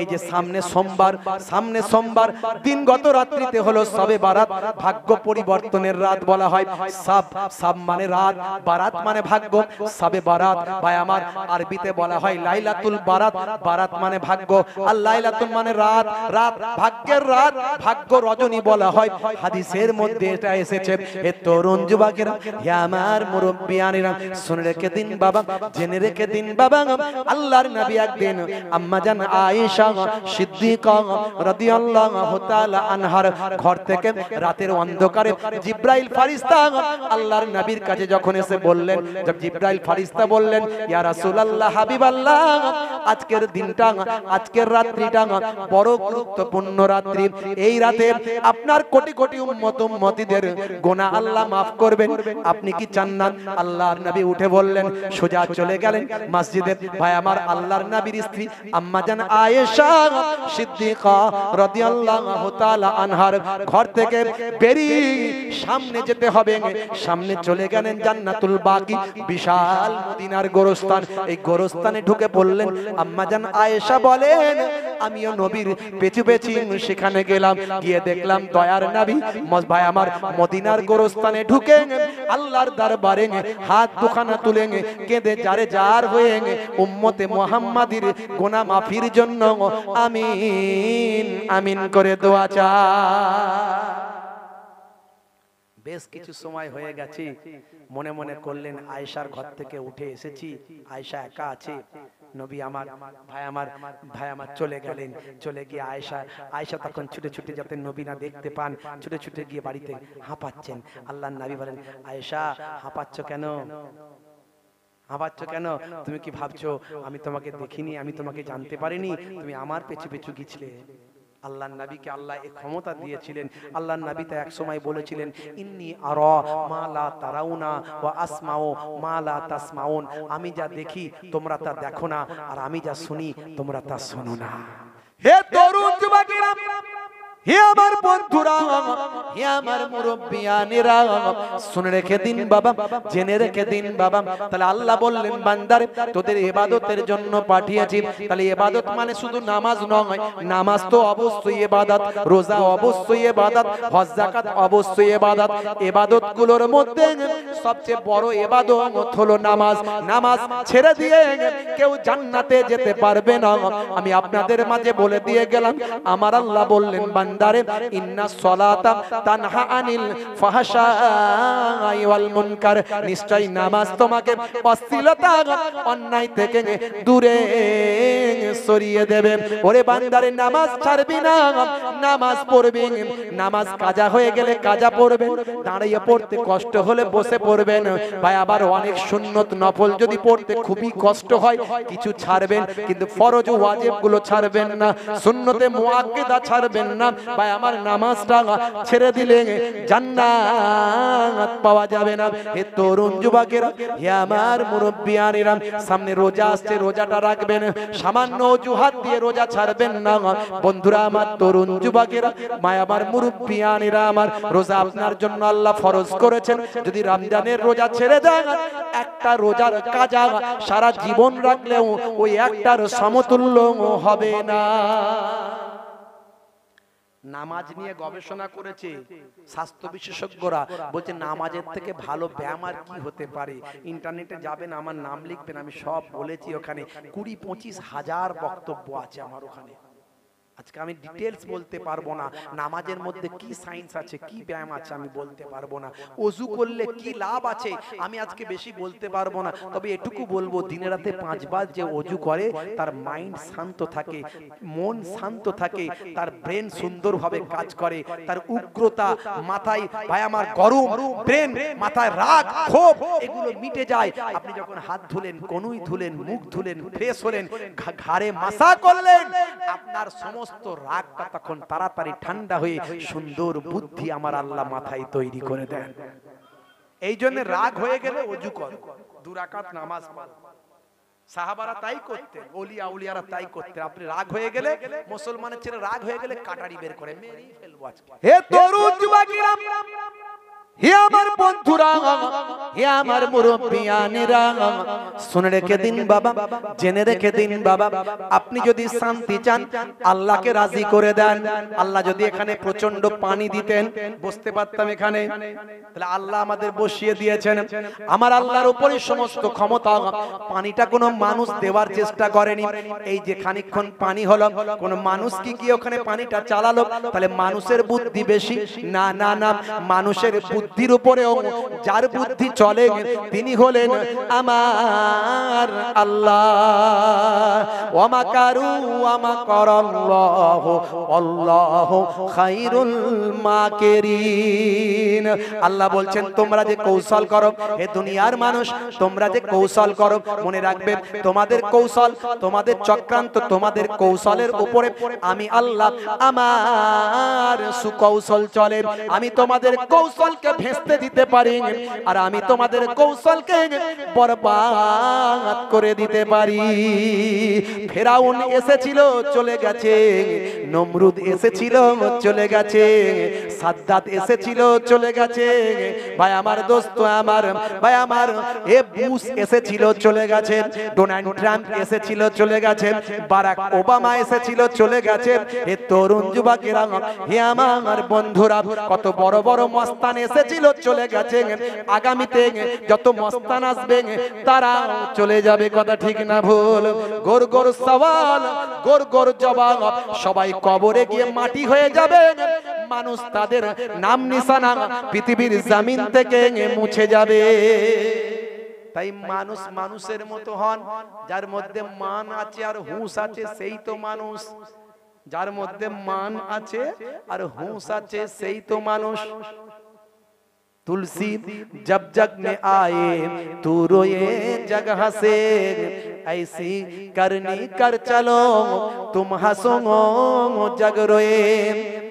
এই যে সামনে সোমবার দিন গত রাত্রিতে হলো সবে বারাত, ভাগ্য পরিবর্তনের রাত বলা হয়। সাব মানে রাত, বারাত মানে ভাগ্য। সবে বারাত ভাই আমার আরবিতে বলা হয় লাইলাতুল বারাত, বারাত মানে ভাগ্য আর লাইলাতুল মানে রাত, রাত ভাগ্যের রাত, ভাগ্য রজনী বলা হয়। হাদিসের মধ্যে এটা এসেছে। হে তরুণ যুবকেরা, হে আমার মুরব্বিয়ানেরা, শুনে রেখে দিন বাবা, জেনে রেখে দিন বাবা, আল্লাহর নবী একদিন আম্মা জান আয়েশা সিদ্দিকা রাদিয়াল্লাহু তাআলা আনহার ঘর থেকে রাতের অন্ধকারে জিবরাইল ফেরেশতা আল্লাহর নবীর কাছে যখন এসে বললেন, জব জিবরাইল ফেরেশতা বললেন, ইয়া রাসূলুল্লাহ হাবিবাল্লাহ, আজকের দিনটা, আজকের রাত্রিটা বড় গুরুত্বপূর্ণ রাত্রি। এই রাতে আপনার কোটি কোটি উম্মত উম্মতিদের গুনাহ আল্লাহ maaf করবেন, আপনি কি চান না? আল্লাহর নবী উঠে বললেন, সোজা চলে গেলেন মসজিদে। ভাই আমার আল্লাহর নবীর স্ত্রী আম্মা জান আয়েশা সিদ্দিকা রাদিয়াল্লাহু তাআলা আনহার ঘর থেকে বেরিয়ে সামনে যেতে হবে, সামনে চলে গেলেন জান্নাতুল বাকি, বিশাল মদিনার গোরস্থান। এই গোরস্থানে ঢুকে পড়লেন। আম্মা জান আয়েশা বলেন, আমিও নবীর পেছু পেছু সেখানে গেলাম, গিয়ে দেখলাম দয়ার নবী ভাই আমার মদিনার গোরস্থানে ঢুকে আল্লাহর দরবারে হাত দুখানা তুলে কেঁদে যারে যার হয়ে উম্মতে মুহাম্মাদির গুনাহ মাফির জন্য আমিন আমিন করে দোয়া চায়। বেশ কিছু সময় হয়ে গেছে, মনে মনে করলেন আয়েশার ঘর থেকে উঠে এসেছি, আয়েশা একা আছে, নবী আমার ভাই আমার চলে গেলেন। চলে গিয়ে আয়েশা তখন ছুটে ছুটে যাতে নবী না দেখতে পান, ছুটে ছুটে গিয়ে বাড়িতে হাঁপাচ্ছেন। আল্লাহর নবী বলেন, আয়েশা হাঁপাচ্ছ কেন? হাঁপাচ্ছ কেন? তুমি কি ভাবছো আমি তোমাকে দেখিনি, আমি তোমাকে জানতে পারিনি, তুমি আমার পেছু পেছু গিয়েছিলে? আল্লাহর নবীকে আল্লাহ এই ক্ষমতা দিয়েছিলেন। আল্লাহর নবী তো এক সময় বলেছিলেন, ইন্নী আরা মা লা তারাউনা ওয়া আসমাউ মা লা তাসমাউন, আমি যা দেখি তোমরা তা দেখো না, আর আমি যা শুনি তোমরা তা শোনো না। হে তরুণ যুবকেরা, হে আমার বন্ধুরা, হে আমার মুরব্বিয়ানেরা, শুনে রেখে দিন বাবা, জেনে রেখে দিন বাবা। তাহলে আল্লাহ বললেন, বান্দারে তোদের ইবাদতের জন্য পাঠিয়েছি। তাহলে ইবাদত মানে শুধু নামাজ নয়, নামাজ তো অবশ্যই ইবাদত, রোজা অবশ্যই ইবাদত, হজ যাকাত অবশ্যই ইবাদত। ইবাদত গুলোর মধ্যে সবচেয়ে বড় ইবাদত হলো নামাজ। নামাজ ছেড়ে দিয়ে কেউ জান্নাতে যেতে পারবে না। আমি আপনাদের মাঝে বলে দিয়ে গেলাম, আমার আল্লাহ বললেন, বান্দারে ইন্না সলাতা তানহা আনিল ফাহশাই ওয়াল মুনকার, নিশ্চয় নামাজ তোমাকে অশ্লীলতা অন্যায় থেকে দূরে সরিয়ে দেবে। ওরে বান্দারে নামাজ ছাড়বি না, নামাজ পড়বি। নামাজ কাজা হয়ে গেলে কাজা পড়বেন, দাঁড়িয়ে পড়তে কষ্ট হলে বসে পড়বেন। ভাই আবার অনেক সুন্নত নফল যদি পড়তে খুবই কষ্ট হয় কিছু ছাড়বেন, কিন্তু ফরজ ও ওয়াজিব গুলো ছাড়বেন না, সুন্নতে মুআক্কাদা ছাড়বেন না। ভাই আমার নামাজটা ছেড়ে দিলে জান্নাত পাওয়া যাবে না। হে তরুণ যুবকেরা, হে আমার মুরব্বিয়ানেরা, সামনে রোজা আসছে, রোজাটা রাখবেন, সামান্য অজুহাত দিয়ে রোজা ছাড়বেন না। বন্ধুরা আমার, তরুণ যুবকেরা, মা আমার মুরব্বিয়ানেরা আমার, রোজা আপনার জন্য আল্লাহ ফরজ করেছেন। যদি রমজানের রোজা ছেড়ে দেন, একটা রোজার কাজা সারা জীবন রাখলেও ওই একটার সমতুল্য হবে না। নামাজ নিয়ে গবেষণা করেছে স্বাস্থ্য বিশেষজ্ঞরা, বলছে নামাজের থেকে ভালো ব্যায়াম আর কি হতে পারে। ইন্টারনেটে যাবেন, আমার নাম লিখবেন, আমি সব বলেছি ওখানে, 20-25 হাজার বক্তব্য আছে আমার ওখানে। আজকে আমি ডিটেইলস বলতে পারবো না, নামাজের মধ্যে কি সায়েন্স আছে, কি ব্যায়াম আছে আমি বলতে পারবো না, ওযু করলে কি লাভ আছে আমি আজকে বেশি বলতে পারবো না। তবে এটুকু বলবো, দিনে রাতে 5 বার যে ওযু করে তার মাইন্ড শান্ত থাকে, মন শান্ত থাকে, তার ব্রেন সুন্দরভাবে কাজ করে, তার উগ্রতা মাথায়, ভাই আমার গরম ব্রেন, মাথায় রাগ ক্ষোভ এগুলো মিটে যায়। আপনি যখন হাত ধুলেন, কনুই ধুলেন, মুখ ধুলেন, ফ্রেশ হলেন, ঘাড়ে মাসা করলেন, আপনার সমস্ত রাগটা তখন তাড়াতাড়ি ঠান্ডা হয়ে সুন্দর বুদ্ধি আমার আল্লাহ মাথায় তৈরি করে দেন। এই জন্য রাগ হয়ে গেলে ওযু কর, 2 রাকাত নামাজ পড়। সাহাবারা তাই করতেন, ওলিয়া উলিয়ারা তাই করতেন। আপনি রাগ হয়ে গেলে, মুসলমানের ছেলে রাগ হয়ে গেলে কাটারি বের করে মেরেই ফেলবো আজকে। হে তরুণ যুবকেরা, হে আমার বন্ধুরা, হে আমার মুরব্বিয়ানেরা, শুনে রেখে দিন বাবা, জেনে রেখে দিন বাবা, আপনি যদি শান্তি চান, আল্লাহকে রাজি করে দেন। আল্লাহ যদি এখানে প্রচন্ড পানি দিতেন, বসতে পারতাম এখানে, তাহলে আল্লাহ আমাদের বসিয়ে দিয়েছেন। আমার আল্লাহর উপরে সমস্ত ক্ষমতা। পানিটা কোনো মানুষ দেওয়ার চেষ্টা করেনি। এই যে খানিকক্ষণ পানি হলো, কোনো মানুষ কি ওখানে পানিটা চালালো? তাহলে মানুষের বুদ্ধি বেশি? না না না, মানুষের বুদ্ধির উপরেও যার বুদ্ধি চলে তিনি হলেন আমার আল্লাহ। ওয়া কারু ওয়া মাকারাল্লাহু আল্লাহু খায়রুল মাকিরিন। আল্লাহ বলছেন তোমরা যে কৌশল করো, হে দুনিয়ার মানুষ, তোমরা যে কৌশল করো, মনে রাখবে তোমাদের কৌশল, তোমাদের চক্রান্ত, তোমাদের কৌশলের উপরে আমি আল্লাহ আমার সুকৌশল চলে। আমি তোমাদের কৌশলকে ভেস্তে দিতে পারি, আর আমি তোমাদের কৌশলকে বরবাদ করে দিতে পারি। ফেরাউন এসেছিল, চলে গেছে। নমরুদ এসেছিল, চলে গেছে। সাদ্দাত এসেছিল, চলে গেছে। ভাই আমার, দোস্ত আমার, ভাই আমার, এ বুশ এসেছিল, চলে গেছে। ডোনাল্ড ট্রাম্প এসেছিল, চলে গেছে। বারাক ওবামা এসেছিল, চলে গেছে। এ তরুণ যুবকেরা, হে আমার বন্ধুরা, কত বড় বড় মস্তান এসেছিল, চলে গেছে। আগামীতে যত মস্তান আসবে তারা চলে যাবে। কথা ঠিক না ভুল? গোর গোর সওয়াল, গোর গোর জবাব, সবাই কবরে গিয়ে মাটি হয়ে যাবে। মানুষ তাদের নাম নিশানা পৃথিবীর জমিন থেকে মুছে যাবে। তাই মানুষ মানুষের মতো হন। যার মধ্যে মান আছে আর হুঁশ আছে সেই তো মানুষ। যার মধ্যে মান আছে আর হুঁশ আছে সেই তো মানুষ। तुलसी जब जग में आए तू रोए जग हंसे, ऐसी करनी कर चलो तुम हंसो जग रोए।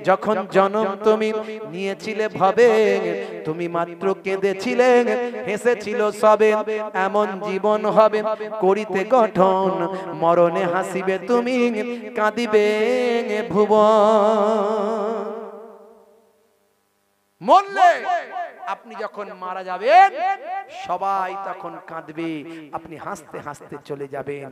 যখন জন্ম তুমি নিয়েছিলে ভবে, তুমি মাত্র কেঁদেছিলে, হেসেছিল সবে। এমন জীবন হবে করিতে গঠন, মরণে হাসিবে তুমি, কাঁদিবে ভুবন। মরলে আপনি যখন মারা যাবেন সবাই তখন কাঁদবে, আপনি হাসতে হাসতে চলে যাবেন।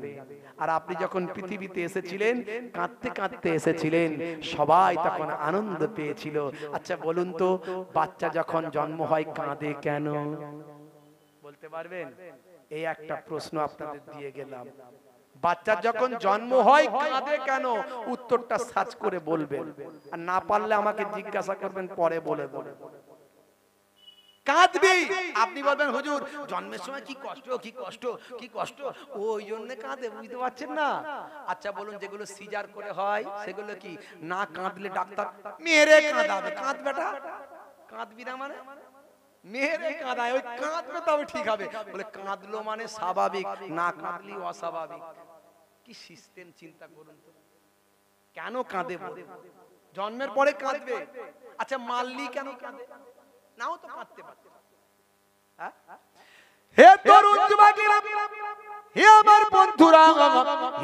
আর আপনি যখন পৃথিবীতে এসেছিলেন কাঁদতে কাঁদতে এসেছিলেন, সবাই তখন আনন্দ পেয়েছিল। আচ্ছা বলুন তো, বাচ্চা যখন জন্ম হয় কাঁদে কেন? বলতে পারবেন? এই একটা প্রশ্ন আপনাদের দিয়ে গেলাম। বাচ্চা যখন জন্ম হয় কাঁদে কেন? উত্তরটা সার্চ করে বলবেন, আর না পারলে আমাকে জিজ্ঞাসা করবেন, পরে বলে দেব। কাঁদবি, আপনি বলবেন হুজুর জন্মের সময় কি কষ্ট, কি কষ্ট, কি কষ্ট, ওই জন্য কাঁদে, বুঝতে পারছেন না? আচ্ছা বলুন, যেগুলো সিজার করে হয় সেগুলো কি না কাঁদলে ডাক্তার মেরে কাঁদাবে? কাঁদ বেটা, কাঁদবি না মানে মেরে কাঁদায়, ওই কাঁদবে তবে ঠিক হবে। বলে কাঁদলো মানে স্বাভাবিক, না কাঁদলি অস্বাভাবিক। কি সিস্টেম চিন্তা করুন তো। কেন কাঁদে? জন্মের পরে কাঁদবে। আচ্ছা মারলি কেন কাঁদে? নাও তো কাঁদতে পারত। হে তরুণ যুবকেরা, হে আমার বন্ধুরা,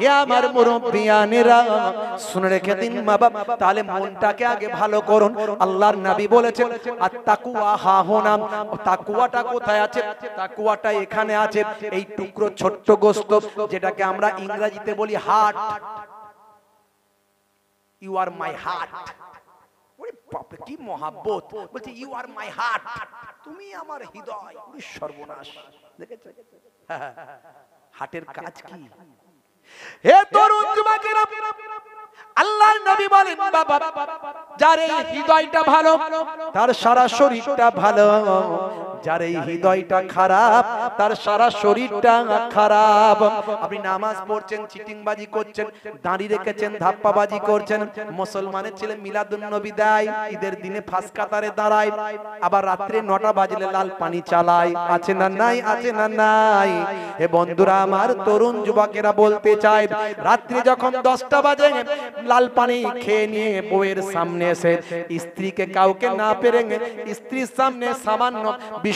হে আমার মুরব্বিয়ানেরা, শুনে রেখে দিন বাবা। তাহলে মনটাকে আগে ভালো করুন। আল্লাহর নবী বলেছেন আত-তাকওয়া হাহুনা। তাকওয়াটা কোথায় আছে? তাকওয়াটা এখানে আছে। এই টুকরো ছোট্ট গোশত, যেটাকে আমরা ইংরেজিতে বলি heart. You are my heart. ওরে বাপ রে, কি মহাব্বত! বলছে ইউ আর মাই হার্ট, তুমি আমার হৃদয়। ওরে সর্বনাশ! দেখেছো হার্টের কাজ কি? হে তরুণ যুবকেরা, আল্লাহর নবী বলেন বাবা, যার এই হৃদয়টা ভালো তার সারা শরীরটা ভালো। যার এই হৃদয়টা খারাপ তার সারা শরীরটা খারাপ। আপনি নামাজ পড়ছেন, চিটিংবাজি করছেন, দাঁড়িয়ে রেখেছেন, ধাপ্পাবাজি করছেন। মুসলমানের ছেলে মিলাদুন নবী দেয়, ঈদের দিনে ফাঁস কাতারে দাঁড়ায়, আবার রাত্রে 9টা বাজলে লাল পানি চালায়। আছে না নাই? আছে না নাই? হে বন্ধুরা আমার, তরুণ যুবকেরা বলতে চায়, রাত্রে যখন 10টা বাজে লাল পানি খেয়ে নিয়ে বউয়ের সামনে এসে স্ত্রীকে কাউকে না পেরে স্ত্রীর সামনে সামান্য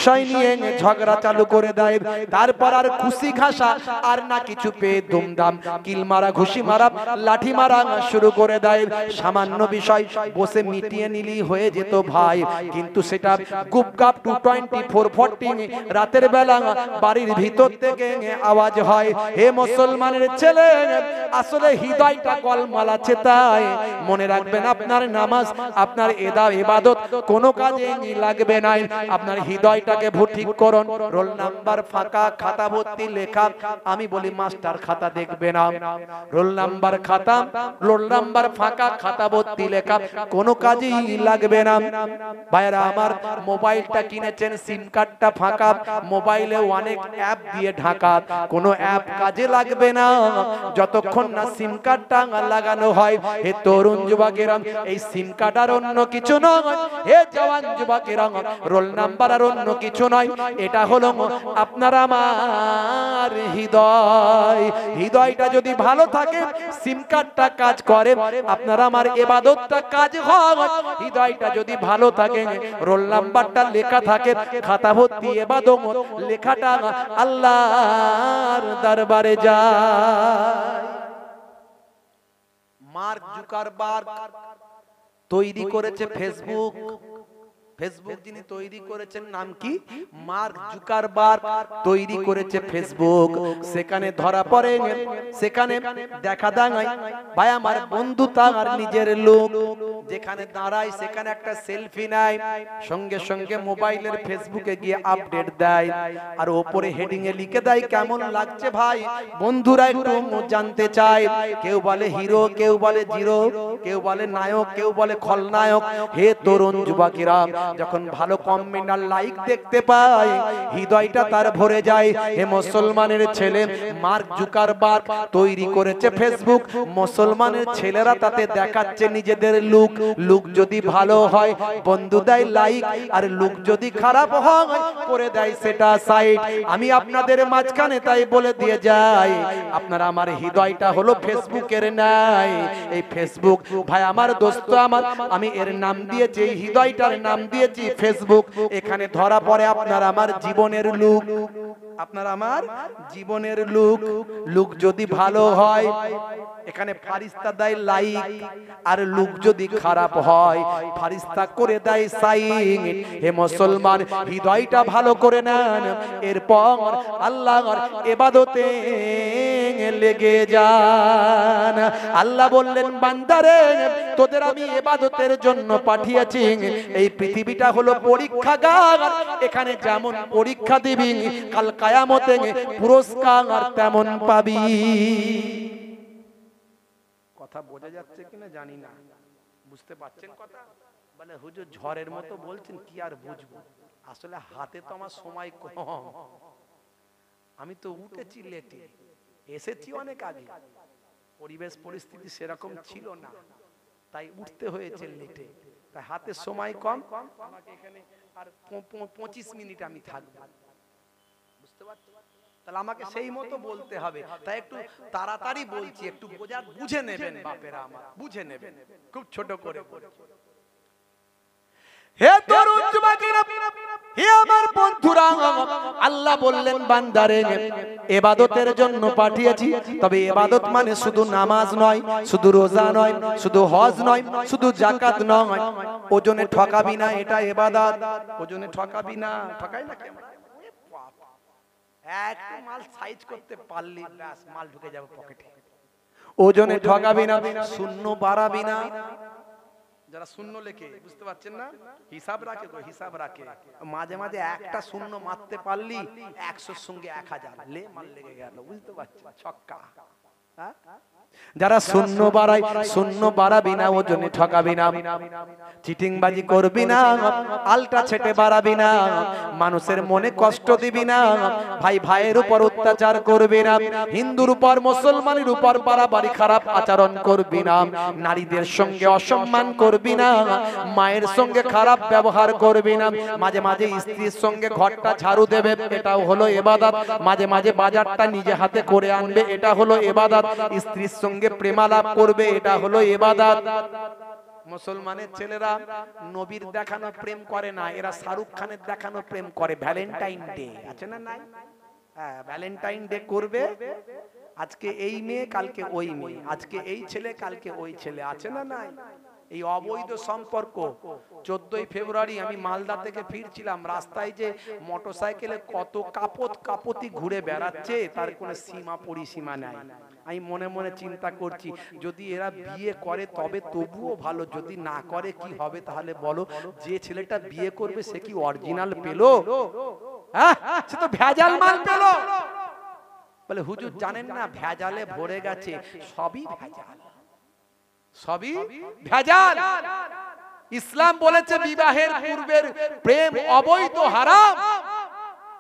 বিষয় নিয়ে ঝগড়া চালু করে দেয়। তারপর আর খুশি ঘাসা আর না কিছু পেয়ে দুমদাম কিল মারা, ঘুষি মারা, লাঠি মারা শুরু করে দেয়। সামান্য বিষয় বসে মিটিয়ে নিলি হয়ে যেত ভাই, কিন্তু সেটা গুপগাপ 22440 রাতের বেলা বাড়ির ভিতর থেকে আওয়াজ হয়। হে মুসলমানের ছেলে, আসলে হৃদয়টা কলমাল আছে, তাই মনে রাখবেন আপনার নামাজ, আপনার ইবাদত কোনো কাজে লাগবে না। আপনার হৃদয়টাকে ঠিক করুন। রোল নাম্বার ফাঁকা, খাতা ভর্তি লেখা। আমি বলি মাস্টার খাতা দেখবে না, রোল নাম্বার খাতা, রোল নাম্বার ফাঁকা, খাতা ভর্তি লেখা, কোনো কাজেই লাগবে না। ভাইরা আমার, মোবাইলটা কিনেছেন, সিম কার্ডটা ফাঁকা, মোবাইলে অনেক অ্যাপ দিয়ে ঢাকা, কোনো অ্যাপ কাজে লাগবে না যতক্ষণ না সিম কার্ডটা লাগানো হয়। হে তরুণ যুবকেরা, এই সিম কার্ড আর অন্য কিছু নয়। হে জওয়ান যুবকেরা, রোল নাম্বার আর অন্য কিছু নয়। এটা হলো আপনার আমার হৃদয়। হৃদয়টা যদি ভালো থাকে, সিম কার্ডটা কাজ করে, আপনার আমার ইবাদতটা কাজ হয়। হৃদয়টা যদি ভালো থাকে, রোল নাম্বারটা লেখা থাকে, খাতা ভর্তি ইবাদত, লেখাটা আল্লাহর দরবারে যায়। মার্ক জুকারবার্গ তৈরি করেছে ফেসবুক। ফেসবুক যিনি তৈরি করেছেন নাম কি? মার্ক জুকারবার্গ তৈরি করেছে ফেসবুক। সেখানে ধরা পড়ে, সেখানে দেখা দাঁড়ায় ভাই আমার বন্ধু তার নিজের লোক, যেখানে দাঁড়ায় সেখানে একটা সেলফি নেয়, সঙ্গে সঙ্গে মোবাইলের ফেসবুকে গিয়ে আপডেট দেয়, আর ওপরে হেডিং এ লিখে দেয় কেমন লাগছে ভাই। বন্ধুরা একটু জানতে চায়, কেউ বলে হিরো, কেউ বলে জিরো, কেউ বলে নায়ক, কেউ বলে খলনায়ক। হে তরুণ যুবকেরা, যখন ভালো কমেন্ট আর লাইক দেখতে পায়, হৃদয়টা তার ভরে যায়। হে মুসলমানের ছেলে, মার্ক জুকারবার্গ তৈরি করেছে ফেসবুক। মুসলমানের ছেলেরা তাতে দেখাচ্ছে নিজেদের লুক। লুক যদি ভালো হয় বন্ধু দেয় লাইক, আর লুক যদি খারাপ হয় করে দেয় সেটা সাইড। আমি আপনাদের মাঝখানে তাই বলে দিয়ে যাই, আপনার আমার হৃদয়টা হলো ফেসবুকের নাই। এই ফেসবুক ভাই আমার, দোস্ত আমার, আমি এর নাম দিয়েছি, এই হৃদয়টার নাম দিয়েছি ফেসবুক। এখানে ধরা পড়ে আপনার আমার জীবনের লুক, আপনার আমার জীবনের লুক। লুক যদি ভালো হয়, এখানে ফারিস্তা দেয় লাইক, আর লুক যদি খারাপ হয় ফারিস্তা করে দেয় সাইড। হে মুসলমান, হৃদয়টা ভালো করে নেন, এরপর আল্লাহর ইবাদতে লেগে যান। আল্লাহ বললেন, বান্দারে তোদের আমি ইবাদতের জন্য পাঠিয়েছি। এই পৃথিবীটা হলো পরীক্ষাগার, এখানে যেমন পরীক্ষা দিবি, কাল কিয়ামতে পুরস্কার তেমন পাবি। কথা বোঝা যাচ্ছে কিনা জানি না, বুঝতে পারছেন কথা? বলে হুজুর ঝড়ের মতো বলছেন, কি আর বুঝবো, আসলে হাতে তো আমার সময় কম, আমি তো উঠেছি লেটে, এসেছি অনেক আগে, পরিবেশ পরিস্থিতি সেরকম ছিল না, তাই উঠতে হয়েছে লেটে, তাই হাতে সময় কম। আমাকে এখানে আর 25 মিনিট আমি থাকবো, বুঝতে পারছেন? তাহলে আমাকে সেই মতো বলতে হবে, তাই একটু তাড়াতাড়ি বলছি, একটু বুঝে নেবেন বাপেরা আমার, বুঝে নেবেন, খুব ছোট করে। হে তরুণ যুবকেরা, হে আমার বন্ধুরা, আল্লাহ বললেন বান্দারে ইবাদতের জন্য পাঠিয়েছি। তবে ইবাদত মানে শুধু নামাজ নয়, শুধু রোজা নয়, শুধু হজ নয়, শুধু যাকাত নয়। ওজনে ঠকাবি না, এটা ইবাদত। ওজনে ঠকাবি না, ঠকাই না কেন? একটু মাল সাইজ করতে পারলি ব্যাস, মাল ঢুকে যাবে পকেটে। ওজনে ঠকাবি না, শূন্য বাড়াবি না। যারা শূন্য লেখে, বুঝতে পারছেন না, হিসাব রাখে, হিসাব রাখে, মাঝে মাঝে একটা শূন্য মারতে পারলি 100 সঙ্গে 1000 লে মাল লেগে গেল, বুঝতে পারছেন, ছক্কা। যারা শূন্য বাড়ায়, শূন্য বাড়াবি না, ওজনে ঠকাবি না, চিটিংবাজি করবি না, আলটা ছেটে বাড়াবি না, মানুষের মনে কষ্ট দিবি না, ভাই ভাইয়ের উপর অত্যাচার করবি না, হিন্দুর উপর মুসলমানের উপর বাড়াবাড়ি খারাপ আচরণ করবি না, নারীদের সঙ্গে অসম্মান করবি না, মায়ের সঙ্গে খারাপ ব্যবহার করবি না, মাঝে মাঝে স্ত্রীর সঙ্গে ঘরটা ঝাড়ু দেবে, এটাও হলো ইবাদত, মাঝে মাঝে বাজারটা নিজে হাতে করে আনবে, এটা হলো ইবাদত, স্ত্রীর সঙ্গে প্রেমালাপ করবে, এটা হলো ইবাদত। মুসলমানের ছেলেরা নবীর দেখানো প্রেম করে না, এরা শাহরুখ খানের দেখানো প্রেম করে। ভ্যালেন্টাইন ডে আছে না নাই? হ্যাঁ, ভ্যালেন্টাইন ডে করবে, আজকে এই মেয়ে কালকে ওই মেয়ে, আজকে এই ছেলে কালকে ওই ছেলে, আছে না নাই? এই অবৈধ সম্পর্ক। 14ই ফেব্রুয়ারি আমি মালদা থেকে ফিরছিলাম, রাস্তায় যে মোটরসাইকেলে কত কাপতি ঘুরে বেড়াচ্ছে, তার কোনো সীমা পরিসীমা নাই। আমি মনে মনে চিন্তা করছি, যদি এরা বিয়ে করে তবে তবুও ভালো, যদি না করে কি হবে তাহলে বলো? যে ছেলেটা বিয়ে করবে সে কি অরিজিনাল পেলো? হ্যাঁ, সে তো ভেজাল মাল পেলো। বলে হুজুর জানেন না, ভেজালে ভরে গেছে, সবই ভেজাল, সবই ভেজাল। ইসলাম বলেছে বিবাহের পূর্বের প্রেম অবৈধ, হারাম।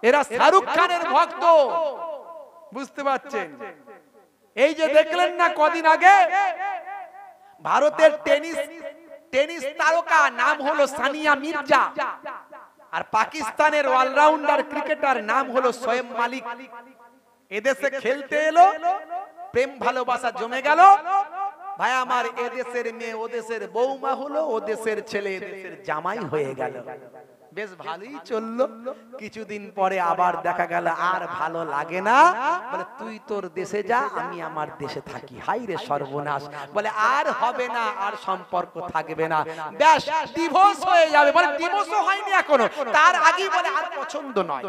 এরা শাহরুখ খানের ভক্ত, বুঝতে পারছেন? এই যে দেখলেন না কদিন আগে ভারতের টেনিস তারকা নাম হলো সানিয়া মির্জা, আর পাকিস্তানের অলরাউন্ডার ক্রিকেটার নাম হলো শোয়েব মালিক। এদেশে খেলতে এলো, প্রেম ভালোবাসা জমে গেল। ভাই আমার, এদেশের মেয়ে ওদেশের বৌমা হলো, ওদেশের ছেলে এদেশের জামাই হয়ে গেল। বেশ ভালোই চললো, কিছুদিন পরে আবার দেখা গেল আর ভালো লাগে না, বলে তুই তোর দেশে যা, আমি আমার দেশে থাকি। হাই রে সর্বনাশ! বলে আর হবে না, আর সম্পর্ক থাকবে না, ব্যাস ডিভোর্স হয়ে যাবে। বলে ডিভোর্সও হয়নি এখনো, তার আগেই বলে আর পছন্দ নয়,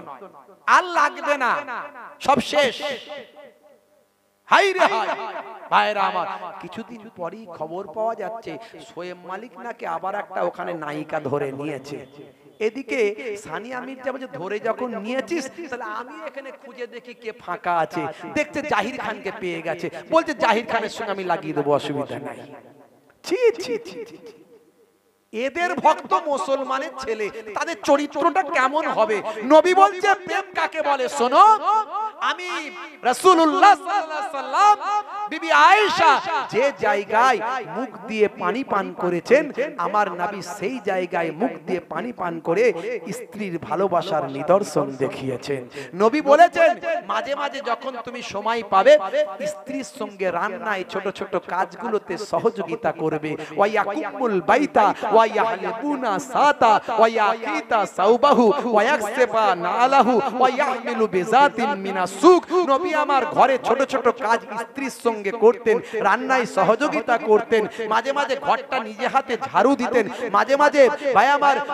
আর লাগবে না, সব শেষ। হাই রে হাই! ভাইরা আমার, কিছুদিন পরেই খবর পাওয়া যাচ্ছে শোয়েব মালিক নাকি আবার একটা ওখানে নায়িকা ধরে নিয়েছে। এদিকে সানিয়া মির্জা বলছে, ধরে যখন নিয়েছিস তাহলে আমি এখানে খুঁজে দেখি কে ফাঁকা আছে। দেখতে জাহির খানকে পেয়ে গেছে, বলছে জাহির খানের সঙ্গে আমি লাগিয়ে দেবো, অসুবিধা নাই। ছি ছি ছি ছি! এদের ভক্ত মুসলমানের ছেলে, তাদের চরিত্রটা কেমন হবে? নবী বলছে প্রেম কাকে বলে শোনো। আমি রাসূলুল্লাহ সাল্লাল্লাহু আলাইহি সাল্লাম বিবি আয়েশা যে জায়গায় মুখ দিয়ে পানি পান করেছেন, আমার নবী সেই জায়গায় মুখ দিয়ে পানি পান করে স্ত্রীর ভালোবাসার নিদর্শন দেখিয়েছেন। নবী বলেছেন মাঝে মাঝে যখন তুমি সময় পাবে, স্ত্রীর সঙ্গে রান্নায় ছোট ছোট কাজগুলোতে সহযোগিতা করবে। ওয়া ইয়াকুমুল বাইতা ওয়া ইয়াহলিবুনা সাতা ওয়া ইয়াকিতা সাওবাহু ওয়া ইয়াকসিবা নালাহু ওয়া ইয়াহমিলু বিজাতিন মিনাস সুক। নবী আমার ঘরে ছোট ছোট কাজ স্ত্রীর সঙ্গে করতেন, রান্নায় সহযোগিতা করতেন, মাঝে মাঝে ঘরটা নিজে হাতে ঝাড়ু দিতেন, মাঝে মাঝে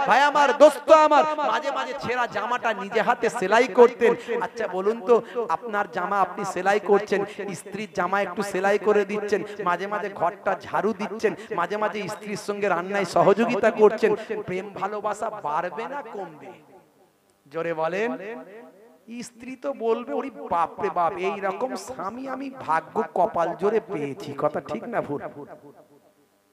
ভাই আমার দোস্ত আমার, মাঝে মাঝে ছেঁড়া জামাটা নিজে হাতে সেলাই করতেন। আচ্ছা বলুন তো, আপনার জামা আপনি সেলাই করছেন, স্ত্রীর জামা একটু সেলাই করে দিচ্ছেন, মাঝে মাঝে ঘরটা ঝাড়ু দিচ্ছেন, মাঝে মাঝে স্ত্রীর সঙ্গে রান্নায় সহযোগিতা করছেন, প্রেম ভালোবাসা বাড়বে না কমবে? জোরে বলেন। স্ত্রী তো বলবে, ওরে বাপ রে বাপ, এইরকম স্বামী আমি ভাগ্য কপাল জোরে পেয়েছি। কথা ঠিক না ভুল?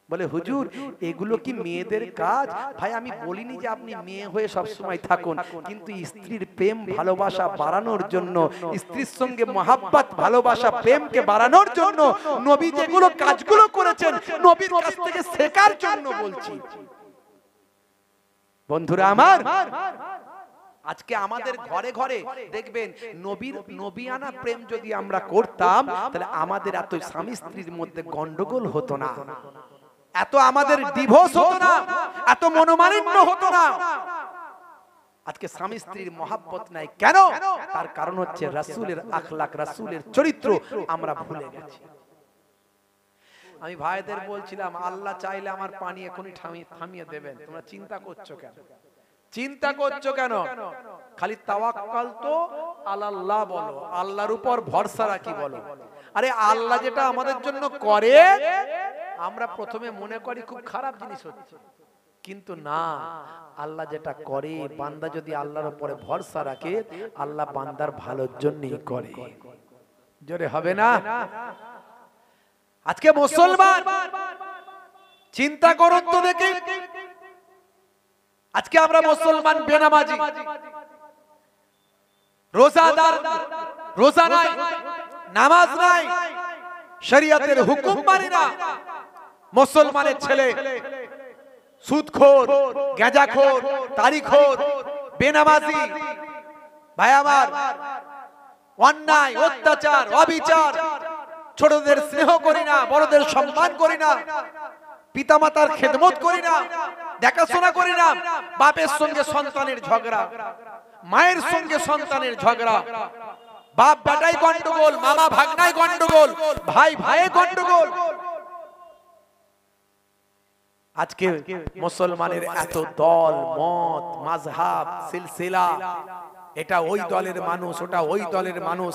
বলে হুজুর এগুলো কি মেয়েদের কাজ? ভাই আমি বলিনি যে আপনি মেয়ে হয়ে সব সময় থাকুন, কিন্তু স্ত্রীর প্রেম ভালোবাসা বাড়ানোর জন্য, স্ত্রীর সঙ্গে মহাব্বত ভালোবাসা প্রেমকে বাড়ানোর জন্য নবী যেগুলো কাজগুলো করেছেন, নবীর কাছ থেকে শেখার জন্য বলছি। বন্ধুরা আমার, আজকে আমাদের ঘরে ঘরে দেখবেন নবিয়ানা প্রেম যদি আমরা করতাম, তাহলে আমাদের এত স্বামী স্ত্রীর মধ্যে গন্ডগোল হতো না, এত আমাদের ডিভোর্স হতো না, এত মনোমালিন্য হতো না। আজকে স্বামী স্ত্রীর মহাব্বত নাই কেন? তার কারণ হচ্ছে রাসূলের আখলাক, রাসূলের চরিত্র আমরা ভুলে গেছি। আমি ভাইদের বলছিলাম, আল্লাহ চাইলে আমার পানি এখনই থামিয়ে দেবেন, তোমরা চিন্তা করছো কেন? চিন্তা করছো কেন? খালি তাওয়াক্কাল তো আল্লাহ বলো, আল্লাহর উপর ভরসা রাখি বলো। আরে আল্লাহ যেটা আমাদের জন্য করে, আমরা প্রথমে মনে করি খুব খারাপ জিনিস হচ্ছে, কিন্তু না, আল্লাহ যেটা করে, বান্দা যদি আল্লাহর উপরে ভরসা রাখে, আল্লাহ বান্দার ভালোর জন্যই করে। জোরে হবে না? আজকে মুসলমান চিন্তা করুন তো দেখি, আজকে আমরা মুসলমান বেনামাজি, রোজাদার, রোজা নাই, নামাজ নাই, শরীয়তের হুকুম মানি না। মুসলমানের ছেলে সুদখোর, গাঁজাখোর, তারিখোর, বেনামাজি। ভাই আমার, অন্যায়, অত্যাচার, অবিচার, ছোটদের স্নেহ করি না, বড়দের সম্মান করি না, পিতামাতার খেদমত করি না, দেখাশোনা করি না, বাপের সঙ্গে সন্তানের ঝগড়া, মায়ের সঙ্গে সন্তানের ঝগড়া, বাপ বেটায় গন্ডগোল, মামা ভাগনায় গন্ডগোল, ভাই ভাইয়ে গন্ডগোল। আজকে মুসলমানের এত দল মত মাযহাব সিলসিলা, এটা ওই দলের মানুষ, ওটা ওই দলের মানুষ,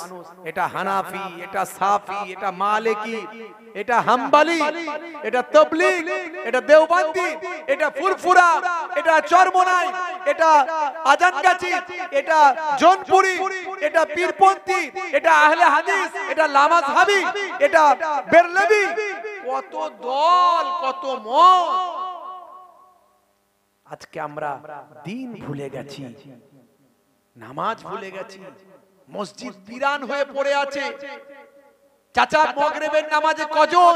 এটা হানাফি, এটা সাফি, এটা মালিকি, এটা হাম্বলি, এটা তাবলীগ, এটা দেওবন্দি, এটা ফুরফুরা, এটা চরমোনাই, এটা আজানগাছি, এটা জোনপুরি, এটা পীরপন্থী, এটা আহলে হাদিস, এটা লামাযহাবি, এটা বেরলভি, কত দল কত মত। আজকে আমরা দিন ভুলে গেছি, নামাজ ভুলে গেছি, মসজিদ বিরান হয়ে পড়ে আছে। চাচা মাগরিবের নামাজে কজন?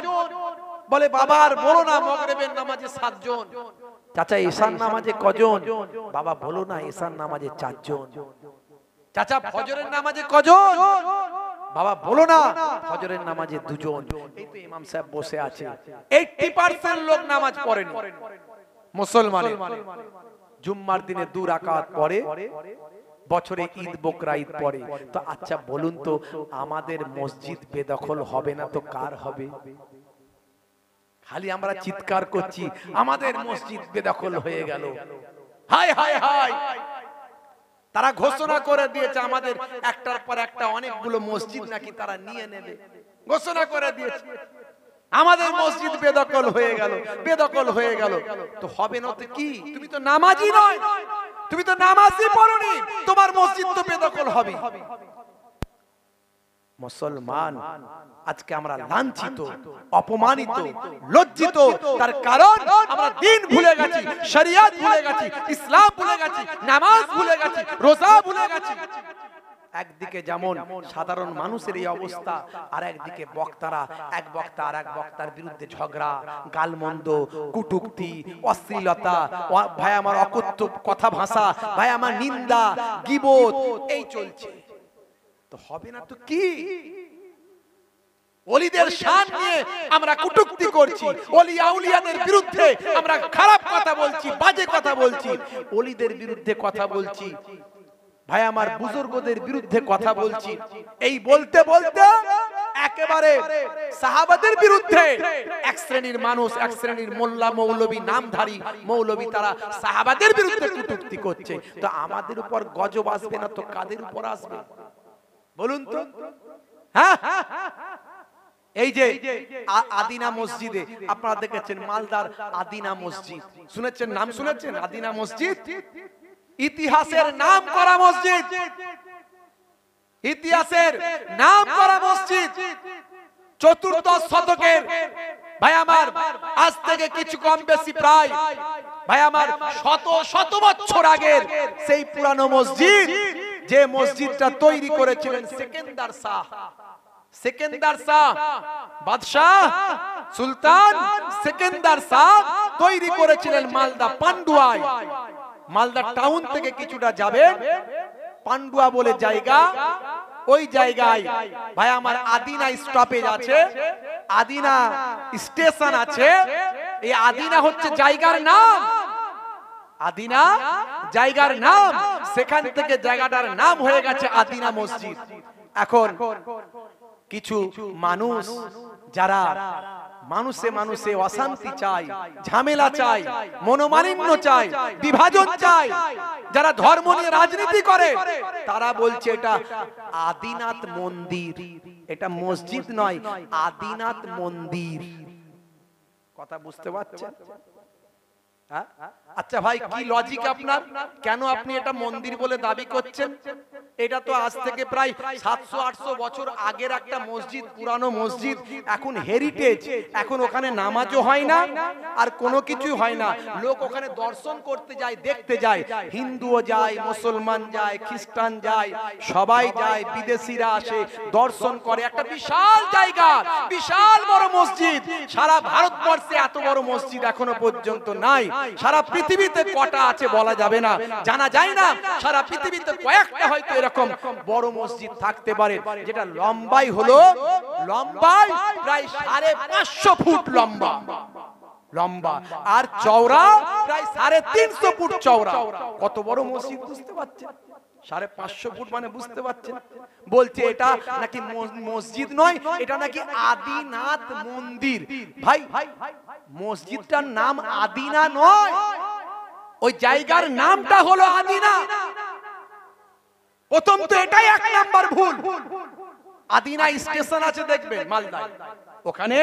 বলে বাবা আর বলো না, মাগরিবের নামাজে 7 জন। চাচা ঈশার নামাজে কজন? বাবা বলো না, ঈশার নামাজে 4 জন। চাচা ফজরের নামাজে কজন? বাবা বলো না, ফজরের নামাজে 2 জন। এই তো ইমাম সাহেব বসে আছে, 80% লোক নামাজ পড়েনি মুসলমান। জুম্মার দিনে 2 রাকাত পড়ে, বছরে ঈদ বকরা ঈদ পড়ে। তো আচ্ছা বলুন তো, আমাদের মসজিদ বেদখল হবে না তো কার হবে? খালি আমরা চিৎকার করছি আমাদের মসজিদ বেদখল হয়ে গেল। হায় হায় হায়, তারা ঘোষণা করে দিয়েছে আমাদের একটার পর একটা অনেকগুলো মসজিদ নাকি তারা নিয়ে নেবে, ঘোষণা করে দিয়েছে। আমাদের মসজিদ বেদখল হয়ে গেল, বেদখল হয়ে গেল। তো হবে না তো কি? তুমি তো নামাজি নয়, তুমি তো নামাজই পড়োনি, তোমার মসজিদ তো বেদখল হবে। মুসলমান আজকে আমরা লাঞ্ছিত, অপমানিত, লজ্জিত। তার কারণ আমরা দিন ভুলে গেছি, শরিয়ত ভুলে গেছি, ইসলাম ভুলে গেছি, নামাজ ভুলে গেছি, রোজা ভুলে গেছি। একদিকে যেমন সাধারণ মানুষের এই অবস্থা, আর একদিকে বক্তারা, এক বক্তা আর এক বক্তার বিরুদ্ধে ঝগড়া, গালমন্দ, কুটুক্তি, অশ্লীলতা, ভাই আমার অকথ্য কথা ভাষা, ভাই আমার নিন্দা, গীবত, এই চলছে। তো হবে না তো কি? ওলিদের শান নিয়ে আমরা কটূক্তি করছি, ওলি আউলিয়াদের বিরুদ্ধে আমরা খারাপ কথা বলছি, বাজে কথা বলছি, ওলিদের বিরুদ্ধে কথা বলছি, ভাই আমার বুজুর্গদের বিরুদ্ধে কথা বলছি। এই বলতে বলতে একেবারে সাহাবাদের বিরুদ্ধে এক শ্রেণীর মানুষ, এক শ্রেণীর মোল্লা মৌলবী, নামধারী মৌলবী, তারা সাহাবাদের বিরুদ্ধে কটূক্তি করছে। তো আমাদের উপর গজব আসবে না তো কাদের উপর আসবে বলুন তো? হ্যাঁ, এই যে আদিনা মসজিদে আপনারা দেখেছেন, মালদার আদিনা মসজিদ শুনেছেন, নাম শুনেছেন? আদিনা মসজিদ ইতিহাসের নাম করা মসজিদ, ইতিহাসের নাম করা মসজিদ, চতুর্দশ শতকের। ভাই আমার আজ থেকে কিছু কম বেশি প্রায় ভাই আমার শত শত বছর আগের সেই পুরানো মসজিদ, যে মসজিদটা তৈরি করেছিলেন সেকেন্দার শাহ, সেকেন্দার শাহ, বাদশাহ সুলতান সেকেন্দার শাহ তৈরি করেছিলেন মালদা পান্ডুয়ায়। মালদা টাউন থেকে কিছুটা যাবে, পান্ডুয়া বলে জায়গা, ওই জায়গায় ভাই আমার আদিনা স্টপেজ আছে, আদিনা স্টেশন আছে। এই আদিনা হচ্ছে জায়গার নাম, আদিনা জায়গার নাম, সেখান থেকে জায়গাটার নাম হয়ে গেছে আদিনা মসজিদ। এখন কিছু মানুষ যারা মানুষে মানুষে অশান্তি চায়, ঝামেলা চায়, মনোমালিন্য চায়, বিভাজন চায়, যারা ধর্ম নিয়ে রাজনীতি করে, তারা বলছে এটা আদিনাথ মন্দির, এটা মসজিদ নয়, আদিনাথ মন্দির। কথা বুঝতে পারছেন? আচ্ছা ভাই, কি লজিক আপনার? কেন আপনি এটা মন্দির বলে দাবি করছেন? এটা তো আজ থেকে প্রায় 700-800 বছর আগের একটা মসজিদ, পুরানো মসজিদ, এখন হেরিটেজ, এখন ওখানে নামাজও হয় না আর কোনো কিছু হয় না। লোক ওখানে দর্শন করতে যায়, দেখতে যায়, হিন্দুও যায়, মুসলমান যায়, খ্রিস্টান যায়, সবাই যায়, বিদেশিরা আসে, দর্শন করে। একটা বিশাল জায়গা, বিশাল বড় মসজিদ। সারা ভারতবর্ষে এত বড় মসজিদ এখনো পর্যন্ত নাই। সারা পৃথিবীতে কটা আছে বলা যাবে না, জানা যায় না। সারা পৃথিবীতে কয়েকটা হয়তো এরকম বড় মসজিদ থাকতে পারে, যেটা লম্বাই হলো লম্বাই প্রায় 550 ফুট লম্বা, লম্বা, আর চওড়া প্রায় 350 ফুট চওড়া। কত বড় মসজিদ বুঝতে পারছেন? 550 ফুট মানে বুঝতে পারছেন। বলছে এটা নাকি মসজিদ নয়, এটা নাকি আদিনাথ মন্দির। ভাই মসজিদটার নাম আদিনা নয়, ওই জায়গার নামটা হলো আদিনা। প্রথম তো এটাই 1 নাম্বার ভুল। আদিনা স্টেশন আছে দেখবেন মালদায়, ওখানে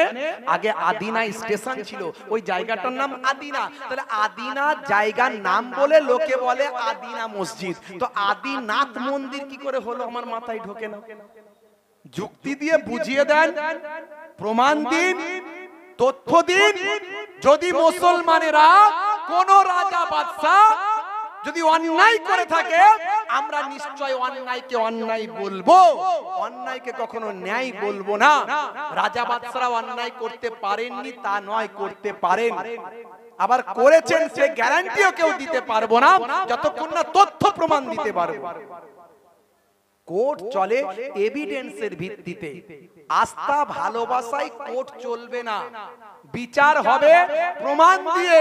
আগে আদিনা স্টেশন ছিল, ওই জায়গাটার নাম আদিনা। তাহলে আদিনা জায়গার নাম বলে লোকে বলে আদিনা মসজিদ, তো আদিনাথ মন্দির কি করে হলো আমার মাথায় ঢোকে না। যুক্তি দিয়ে বুঝিয়ে দেন, প্রমাণ দিন, তথ্য দিন। যদি মুসলমানেরা কোন রাজা বাদশা যদি অন্যায় করে থাকে, আমরা নিশ্চয় অন্যায়কে অন্যায় বলবো, অন্যায়কে কখনো ন্যায় বলবো না। রাজা বাদশারা অন্যায় করতে পারেননি তা নয়, করতে পারেন, আবার করেছেন সে গ্যারান্টিও কেউ দিতে পারবো না যতক্ষণ না তথ্য প্রমাণ দিতে পারবো। কোর্ট চলে এভিডেন্সের ভিত্তিতে, আস্থা ভালোবাসায় কোর্ট চলবে না। বিচার হবে প্রমাণ দিয়ে।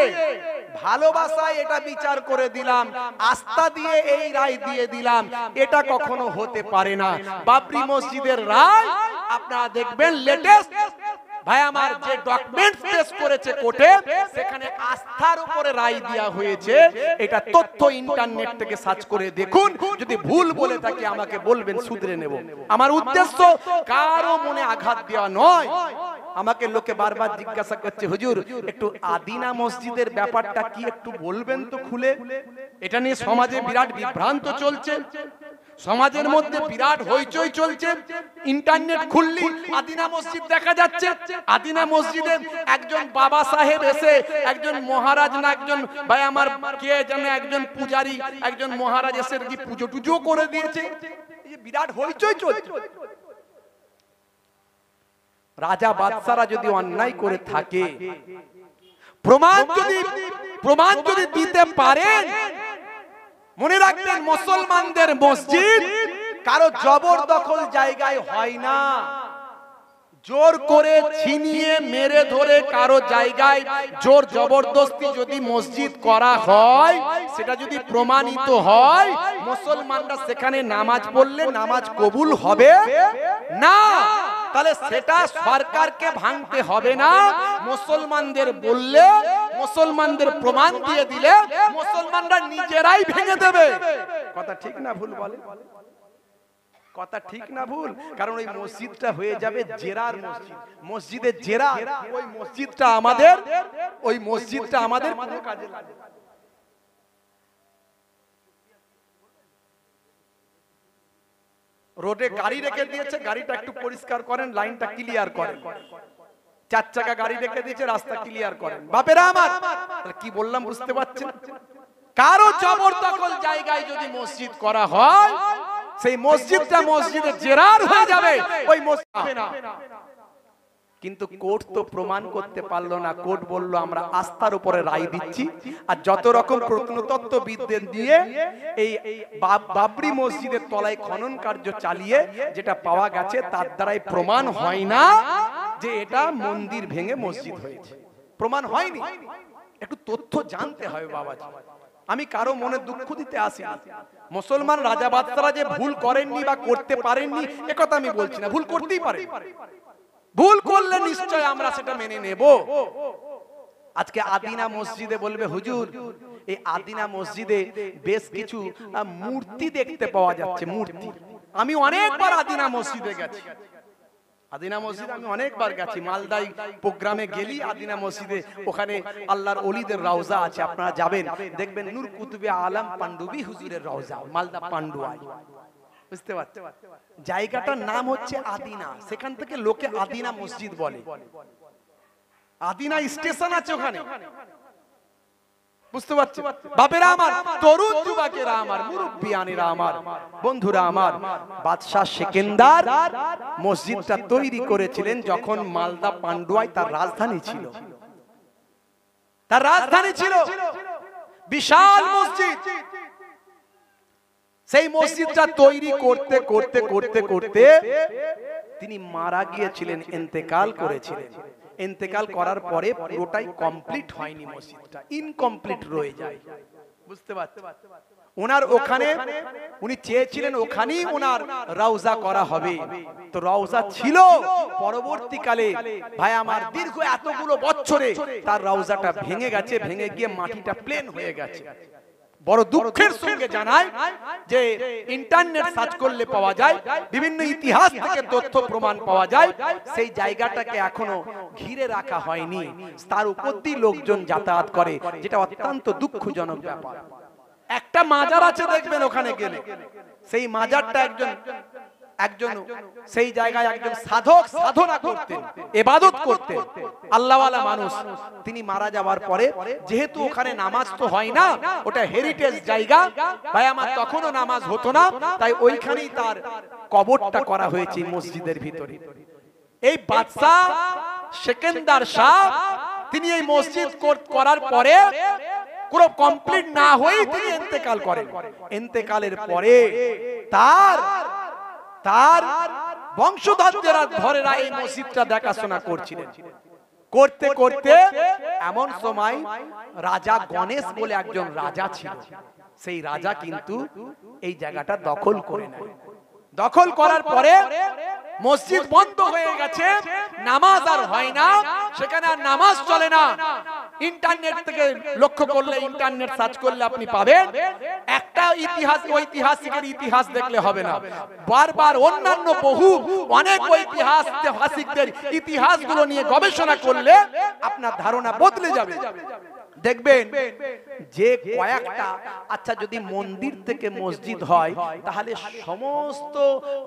ভালোবাসায় এটা বিচার করে দিলাম, আস্থা দিয়ে এই রায় দিয়ে দিলাম, এটা কখনো হতে পারে না। বাবরি মসজিদের রায় আপনারা দেখবেন লেটেস্ট ভাই আমার যে ডকুমেন্টস পেশ করেছে কোর্টে, সেখানে আস্থার উপরে রায় দেওয়া হয়েছে। এটা তথ্য ইন্টারনেট থেকে সার্চ করে দেখুন, যদি ভুল বলে থাকি আমাকে বলবেন, শুধরে নেব। আমার উদ্দেশ্য কারো মনে আঘাত দেওয়া নয়। আমাকে লোকে বারবার জিজ্ঞাসা করছে, হুজুর একটু আদিনা মসজিদের ব্যাপারটা কি একটু বলবেন তো খুলে। এটা নিয়ে সমাজে বিরাট বিভ্রান্ত চলছে, সমাজের মধ্যে বিরাট হইচই চলছে। ইন্টারনেট খুললি আদিনা মসজিদ দেখা যাচ্ছে। আদিনা মসজিদে একজন বাবা সাহেব এসে, একজন মহারাজ না একজন ভাই আমার কে জানে একজন পূজারি, একজন মহারাজ এসে কি পুজো টুজো করে দিয়েছে। এই বিরাট হইচই চলছে। রাজা বাদশারা যদি অন্যায় করে থাকে, প্রমাণ যদি দিতে পারেন, মনে রাখবেন মুসলমানদের মসজিদ কারো জবরদখল জায়গায় হয় না। জোর করে ছিনিয়ে মেরে ধরে কারো জায়গায় জোর জবরদস্তি যদি মসজিদ করা হয়, সেটা যদি প্রমাণিত হয়, মুসলমানরা সেখানে নামাজ পড়লে নামাজ কবুল হবে না। তাহলে সেটা সরকারকে ভাঙতে হবে না। মুসলমানদের বললে, মুসলমানদের প্রমাণ দিয়ে দিলে মুসলমানরা নিজেরাই ভেঙে দেবে। কথা ঠিক না ভুল বলে? কথা ঠিক না ভুল? কারণ ওই মসজিদটা হয়ে যাবে জেরার মসজিদ, মসজিদের জেরা। ওই মসজিদটা আমাদের, ওই মসজিদটা আমাদের কোনো কাজে লাগে না। রোডে গাড়ি রেখে দিয়েছে, গাড়িটা একটু পরিষ্কার করেন, লাইনটা ক্লিয়ার করেন। 4 চাকা গাড়ি রেখে দিয়েছে, রাস্তা ক্লিয়ার করেন। বাপেরা আমার, কি বললাম বুঝতে পারছেন? কারো জবরদখল জায়গায় যদি মসজিদ করা হয়, সেই মসজিদটা মসজিদে জেরার হয়ে যাবে, ওই মসজিদ না। কিন্তু কোর্ট তো প্রমাণ করতে পারলো না। কোর্ট বলল আমরা আস্থার উপরে রায় দিচ্ছি। আর যত রকম প্রত্নতত্ত্ববিদদের দিয়ে এই বাবরি মসজিদের তলায় খনন কার্য চালিয়ে যেটা পাওয়া গেছে, তার দ্বারাই প্রমাণ হয় না যে এটা মন্দির ভেঙে মসজিদ হয়েছে। প্রমাণ হয়নি। একটু তথ্য জানতে হবে বাবাজি। আমি কারো মনে দুঃখ দিতে আসি না। মুসলমান রাজা বাদশারা যে ভুল করেননি বা করতে পারেননি একথা আমি বলছি না, ভুল করতেই পারে। ভুল করলে নিশ্চয় আমরা সেটা মেনে নেব। আজকে আদিনা মসজিদে বলবে হুজুর এই আদিনা মসজিদে বেশ কিছু মূর্তি দেখতে পাওয়া যাচ্ছে। মূর্তি আমি অনেকবার আদিনা মসজিদে গেছি। আদিনা মসজিদে আমি অনেকবার গেছি। মালদায় প্রোগ্রামে গেলি আদিনা মসজিদে, ওখানে আল্লাহর ওলিদের রওজা আছে। আপনারা যাবেন, দেখবেন নূর কুতুবে আলম পান্ডুবি হুজুরের রওজা, মালদা পান্ডুয়ায়। বুঝতে পারছেন? জায়গাটার নাম হচ্ছে আদিনা। সেখান থেকে লোকে আদিনা মসজিদ বলে। আদিনা স্টেশন আছে ওখানে। বুঝতে পারছেন? বাপেরা আমার, তরুণ যুবকেরা আমার, মুরব্বিয়ানেরা আমার, বন্ধুরা আমার, বাদশাহ সেকেন্দার মসজিদটা তৈরি করেছিলেন যখন মালদা পান্ডুয়ায় তার রাজধানী ছিল। তার রাজধানী ছিল বিশাল মসজিদ। সেই মসজিদটা তৈরি করতে করতে করতে করতে তিনি মারা গিয়েছিলেন, ইন্তেকাল করেছিলেন। ইন্তেকাল করার পরে পুরোটাই কমপ্লিট হয়নি, মসজিদটা ইনকমপ্লিট রয়ে যায়। বুঝতে পারছেন? ওনার ওখানে উনি চেয়েছিলেন ওখানেই ওনার রওজা করা হবে, তো রওজা ছিল, পরবর্তীকালে ভাই আমার দীর্ঘ এতগুলো বছরে তার রওজাটা ভেঙে গেছে, ভেঙে গিয়ে মাটিটা প্লেন হয়ে গেছে। বড় দুঃখের সঙ্গে জানাই যে ইন্টারনেট সার্চ করলে পাওয়া যায়, বিভিন্ন ইতিহাস থেকে তথ্য প্রমাণ পাওয়া যায়, সেই জায়গাটাকে এখনো ঘিরে রাখা হয়নি, তার উপর দিয়ে লোকজন যাতায়াত করে, যেটা অত্যন্ত দুঃখজনক ব্যাপার। একটা মাজার আছে দেখবেন ওখানে গেলে, সেই মাজারটা একজন সেই জায়গায় একজন সাধক সাধনা করতেন, ইবাদত করতেন, আল্লাহওয়ালা মানুষ। তিনি মারা যাওয়ার পরে যেহেতু ওখানে নামাজ তো হয় না, ওটা হেরিটেজ জায়গা, ভাই আমার তখনও নামাজ হতো না, তাই ওইখানেই তার কবরটা করা হয়েছে মসজিদের ভিতরে। এই বাদশা সেকেন্দার শাহ তিনি এই মসজিদ করার পরে পুরো কমপ্লিট না হয়েই তিনি ইন্তেকাল করেন। ইন্তেকালের পরে তার বংশধরেরা এই মসজিদটা দেখাশোনা করছিলেন। করতে করতে এমন সময় রাজা গণেশ বলে একজন রাজা ছিল, সেই রাজা কিন্তু এই জায়গাটা দখল করে নেয়। দখল করার পরে মসজিদ বন্ধ হয়ে গেছে, নামাজ আর হয় না, সেখানে আর নামাজ চলে না। ইন্টারনেট থেকে লক্ষ্য করলে, ইন্টারনেট সার্চ করলে আপনি পাবেন, একটা ইতিহাস ঐতিহাসিকের ইতিহাস দেখলে হবে না, বারবার অন্যান্য অনেক ঐতিহাসিকদের ইতিহাসগুলো নিয়ে গবেষণা করলে আপনার ধারণা বদলে যাবে। দেখবেন যে কয়েকটা, আচ্ছা যদি মন্দির থেকে মসজিদ হয় তাহলে সমস্ত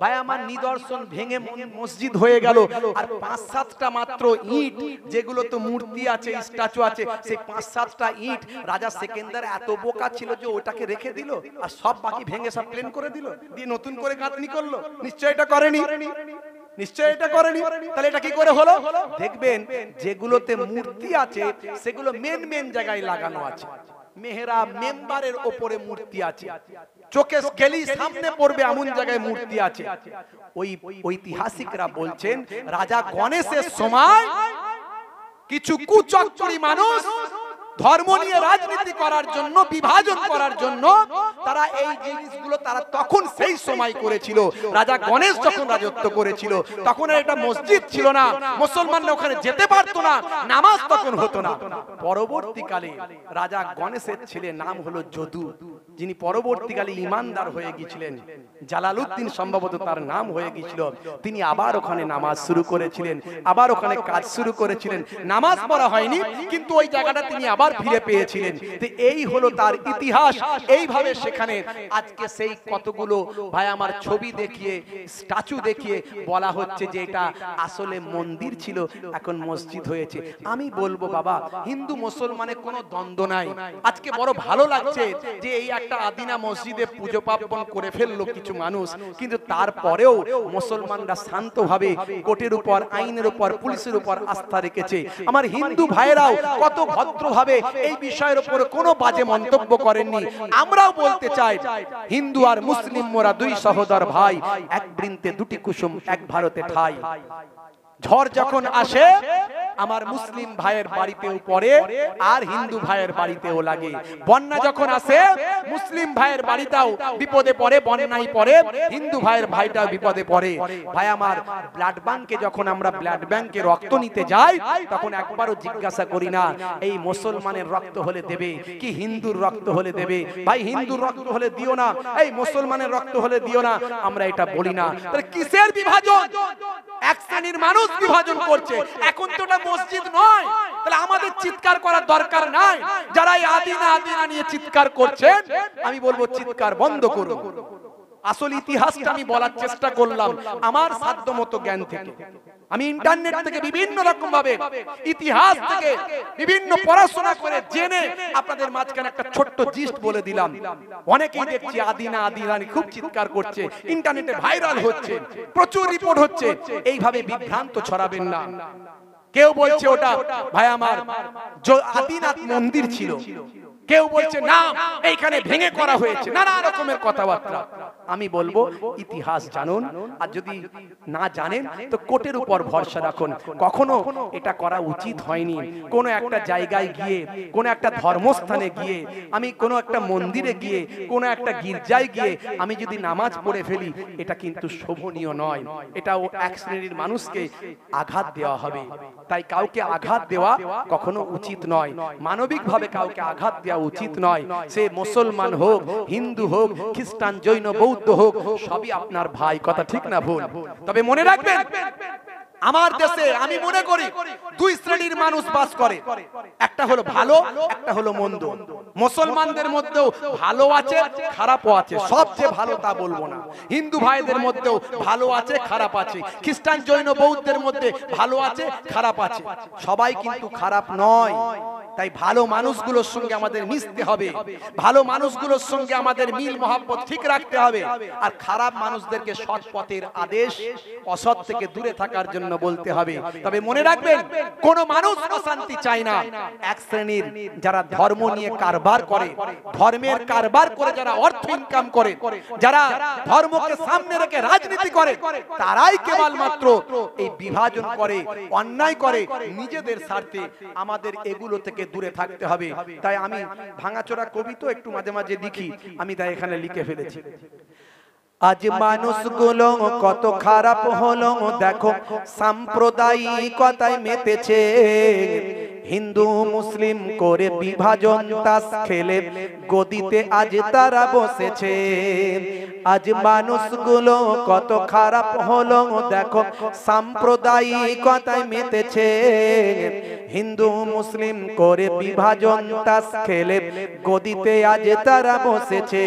ভাই আমার নিদর্শন ভেঙে মসজিদ হয়ে গেল, আর 5-7টা মাত্র ইট, যেগুলো তো মূর্তি আছে, স্ট্যাচু আছে, সেই 5-7টা ইট রাজা সেকেন্দার এত বোকা ছিল যে ওটাকে রেখে দিল, আর সব বাকি ভেঙে সব প্লেন করে দিল, দিয়ে নতুন করে গাঁথনি করলো। নিশ্চয় এটা করেনি, নিশ্চয় এটা করেনি। তাহলে এটা কি করে হলো? দেখবেন যেগুলোতে মূর্তি আছে সেগুলো মেন জায়গায় লাগানো আছে, মেহরাব মেম্বারের উপরে মূর্তি আছে, চোখে গেলি সামনে পড়বে এমন জায়গায় মূর্তি আছে। ওই ঐতিহাসিকরা বলছেন রাজা গণেশের সময় কিছু কুচক্রী মানুষ ধর্ম নিয়ে রাজনীতি করার জন্য, বিভাজন করার জন্য তারা এই জিনিসগুলো তারা তখন সেই সময় করেছিল। রাজা গণেশ যখন রাজত্ব করেছিল তখন এটা মসজিদ ছিল না, মুসলমানরা ওখানে যেতে পারতো না, নামাজ তখন হতো না। পরবর্তীকালে রাজা গণেশের ছেলে নাম হলো যদু, যিনি পরবর্তীকালে ইমানদার হয়ে গিয়েছিলেন, জালালউদ্দিন সম্ভবত তার নাম হয়ে গিয়েছিল। তিনি আবার ওখানে নামাজ শুরু করেছিলেন, আবার ওখানে কাজ শুরু করেছিলেন। নামাজ পড়া হয়নি, কিন্তু ওই জায়গাটা তিনি আবার ফিরে পেয়েছিলেন। তো এই হলো তার ইতিহাস। এইভাবে সেখানে আজকে সেই কতগুলো ভাই আমার ছবি দেখিয়ে, স্ট্যাচু দেখিয়ে বলা হচ্ছে যে এটা আসলে মন্দির ছিল, এখন মসজিদ হয়েছে। আমি বলবো বাবা, হিন্দু মুসলমানের কোনো দ্বন্দ্ব নাই। আজকে বড় ভালো লাগছে যে এই একটা আদিনা মসজিদে পুজো পার্বণ করে ফেললো কিছু মানুষ, কিন্তু তারপরেও মুসলমানরা শান্তভাবে কোর্টের উপর, আইনের উপর, পুলিশের উপর আস্থা রেখেছে। আমার হিন্দু ভাইরাও কত ভদ্রভাবে এই বিষয়ের উপর কোনো বাজে মন্তব্য করেননি। আমরাও বলতে চাই, হিন্দু আর মুসলিম মোরা দুই সহোদর ভাই, এক বৃন্তে দুটি কুসুম, এক ভারতে ঠাই। ঝড় যখন আসে আমার মুসলিম ভাইয়ের বাড়িতেও পড়ে আর হিন্দু ভাইয়ের বাড়িতেও লাগে। বন্যা যখন আসে মুসলিম ভাইয়ের বাড়িটাও বিপদে পড়ে, বন্যায় পড়ে, হিন্দু ভাইয়ের ভাইটাও বিপদে পড়ে। ভাই আমার ব্লাড ব্যাংকে যখন আমরা ব্লাড ব্যাংকে রক্ত নিতে যাই তখন একবারও জিজ্ঞাসা করি না এই মুসলমানের রক্ত হলে দেবে কি হিন্দুর রক্ত হলে দেবে। ভাই হিন্দুর রক্ত হলে দিও না, এই মুসলমানের রক্ত হলে দিও না, আমরা এটা বলি না। তাহলে কিসের বিভাজন? এক শ্রেণীর মানুষ বিভাজন করছে, এখন তো এটা মসজিদ নয়। তাহলে আমাদের চিৎকার করার দরকার নাই। যারা এই আদিনা আদিনা নিয়ে চিৎকার করছেন, আমি বলবো চিৎকার বন্ধ করুন। আসল ইতিহাসটা আমি বলার চেষ্টা করলাম আমার সাধ্যমতো জ্ঞান থেকে। আমি ইন্টারনেট থেকে বিভিন্ন রকম ভাবে ইতিহাস থেকে বিভিন্ন পড়াশোনা করে জেনে আপনাদের মাঝখানে একটা ছোট্ট জিস্ট বলে দিলাম। অনেকেই দেখছি আদিনা আদিনা খুব চিৎকার করছে, ইন্টারনেটে ভাইরাল হচ্ছে, প্রচুর রিপোর্ট হচ্ছে। এইভাবে বিভ্রান্ত ছড়াবেন না। কেউ বলছে ওটা ভাই আমার আদিনাথ মন্দির ছিল, কেউ বলছে না এইখানে ভেঙে করা হয়েছে, নানা রকমের কথাবার্তা। আমি বলবো ইতিহাস জানুন, আর যদি না জানেন তো কোর্টের উপর ভরসা রাখুন। কখনো এটা করা উচিত হয়নি। কোনো একটা জায়গায় গিয়ে, কোনো একটা ধর্মস্থানে গিয়ে, আমি কোনো একটা মন্দিরে গিয়ে, কোনো একটা গির্জায় গিয়ে আমি যদি নামাজ পড়ে ফেলি, এটা কিন্তু শোভনীয় নয়। এটাও এক শ্রেণীর মানুষকে আঘাত দেওয়া হবে। তাই কাউকে আঘাত দেওয়া কখনো উচিত নয়। মানবিকভাবে কাউকে আঘাত দেওয়া উচিত নয়। সে মুসলমান হোক, হিন্দু হোক, খ্রিস্টান, জৈন, বৌদ্ধ হোক, সবই আপনার ভাই। কথা ঠিক না ভুল? তবে মনে রাখবেন, আমার দেশে আমি মনে করি দুই শ্রেণীর মানুষ বাস করে, একটা হলো ভালো, একটা হলো মন্দ। মুসলমানদের মধ্যেও ভালো আছে, খারাপও আছে। সবচেয়ে ভালো তা বলবো না। হিন্দু ভাইদের মধ্যেও ভালো আছে, খারাপ আছে। খ্রিস্টান, জৈন, বৌদ্ধের মধ্যে ভালো আছে, খারাপ আছে। সবাই কিন্তু খারাপ নয়। তাই ভালো মানুষগুলোর সঙ্গে আমাদের মিশতে হবে, ভালো মানুষগুলোর সঙ্গে আমাদের মিল মহব্বত ঠিক রাখতে হবে। আর খারাপ মানুষদেরকে সৎ পথের আদেশ, অসৎ থেকে দূরে থাকার জন্য বলতে হবে। তবে মনে রাখবেন, কোন মানুষ অশান্তি চায় না। এক শ্রেণীর যারা ধর্ম নিয়ে কারবার করে, ধর্মের কারবার করে যারা অর্থ ইনকাম করে, যারা ধর্মকে সামনে রেখে রাজনীতি করে, তারাই কেবলমাত্র এই বিভাজন করে, অন্যায় করে নিজেদের স্বার্থে। আমাদের এগুলো থেকে দূরে থাকতে হবে। তাই আমি ভাঙাচোরা কবি তো একটু মাঝে মাঝে লিখি, আমি তাই এখানে লিখে ফেলেছি। আজ মানুষগুলো কত খারাপ হলো, দেখো সাম্প্রদায়িকতায় মেতেছে। হিন্দু মুসলিম করে বিভাজন তাস খেলে গদিতে আজ তারা বসেছে। আজ মানুষগুলো কত খারাপ হলো, দেখো সাম্প্রদায়িকতায় মেতেছে। হিন্দু মুসলিম করে বিভাজন তাস খেলে গদিতে আজ তারা বসেছে।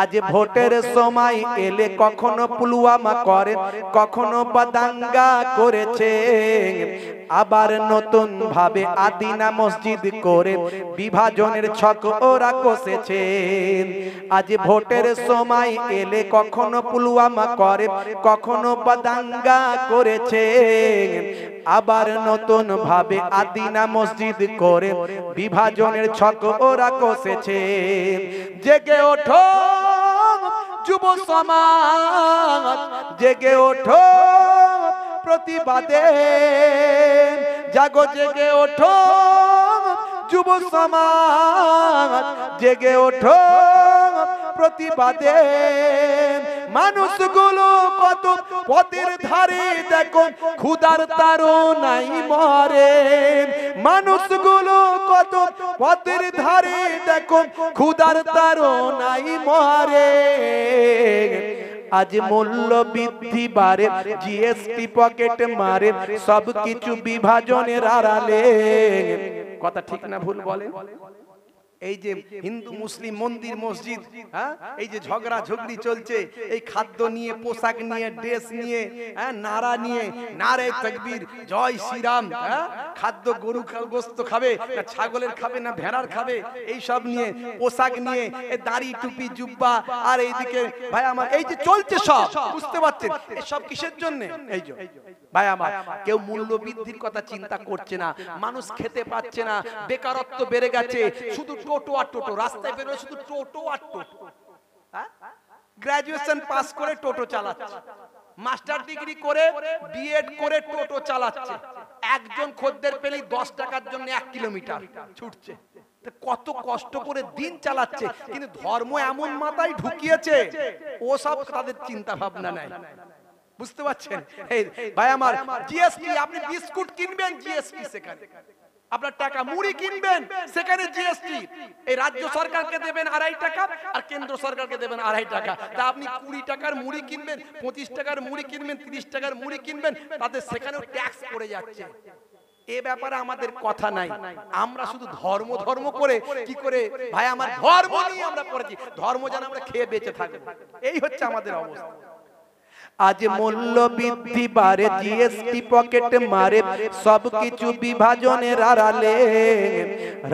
আজ ভোটের সময় এলে কখনো পুলওয়ামা করে, কখনো বা দাঙ্গা করেছে। আবার নতুন ভাবে আদিনা মসজিদ করে বিভাজনের ছক ওরা কষেছে। আজ ভোটের সময় এলে কখনো পুলওয়ামা করে, কখনো বা দাঙ্গা করেছে। আবার নতুন ভাবে আদিনা মসজিদ করে বিভাজনের ছক ওরা কষেছে। জেগে ওঠো যুব সমাজ, জেগে ওঠো প্রতিবাদে। জাগো জেগে ওঠো যুব সমাজ, জেগে ওঠো প্রতিবাদে। মানুষগুলো কত পথের ধারে, দেখো ক্ষুধার তাড়নায় মরে। মানুষগুলো কত পথের ধারে, দেখো ক্ষুধার তাড়নায় মরে। আজ মূল্য বৃদ্ধি বাড়ে, জিএসটি পকেট মারে, সবকিছু বিভাজনের আড়ালে। কথা ঠিক না ভুল বলেন? এই যে হিন্দু মুসলিম মন্দির মসজিদ, এই যে ঝগড়া ঝগড়ি চলছে, এই খাদ্য নিয়ে, পোশাক নিয়ে, ড্রেস নিয়ে, নারা নিয়ে, নারে তাকবীর, জয় শ্রীরাম। খাদ্য গরু গোস্ত খাবে না ছাগলের খাবে না ভেড়ার খাবে, এই সব নিয়ে, পোশাক নিয়ে, দাড়ি টুপি জুব্বা, আর এইদিকে ভাই আমার এই যে চলছে সব, বুঝতে পারছেন এই সব কিসের জন্য? এই যে ভাই আমার, কেউ মূল্য বৃদ্ধির কথা চিন্তা করছে না। মানুষ খেতে পাচ্ছে না, বেকারত্ব বেড়ে গেছে। শুধু টোটো আর টোটো, রাস্তায় বেরোয় শুধু টোটো আর টোটো। গ্রাজুয়েশন পাস করে টোটো চালাচ্ছে, মাস্টার ডিগ্রি করে, বিএড করে টোটো চালাচ্ছে। একজন খদ্দের পেলেই 10 টাকার জন্য 1 কিলোমিটার ছুটছে। কত কষ্ট করে দিন চালাচ্ছে, কিন্তু ধর্ম এমন মাথায় ঢুকিয়েছে, ও সব তাদের চিন্তা ভাবনা নাই। বুঝতে পারছেন? ভাই আমার, জিএসটি, আপনি বিস্কুট কিনবেন জিএসটি, সেখানে আপনার টাকা, মুড়ি কিনবেন সেখানে জিএসটি। এই রাজ্য সরকারকে দেবেন 2.5 টাকা আর কেন্দ্র সরকারকে দেবেন 2.5 টাকা। তা আপনি 20 টাকার মুড়ি কিনবেন, 25 টাকার মুড়ি কিনবেন, 30 টাকার মুড়ি কিনবেন, তাদের সেখানেও ট্যাক্স পড়ে যাচ্ছে। এ ব্যাপারে আমাদের কথা নাই। আমরা শুধু ধর্ম ধর্ম করে কি করে ভাই আমার, ধর্ম নিয়ে আমরা পড়েছি, ধর্ম যেন আমরা খেয়ে বেঁচে থাকি, এই হচ্ছে আমাদের অবস্থা। আজ মূল্য বৃদ্ধি বাড়ে, জিএসটি পকেট মারে, সবকিছু বিভাজনের আড়ালে।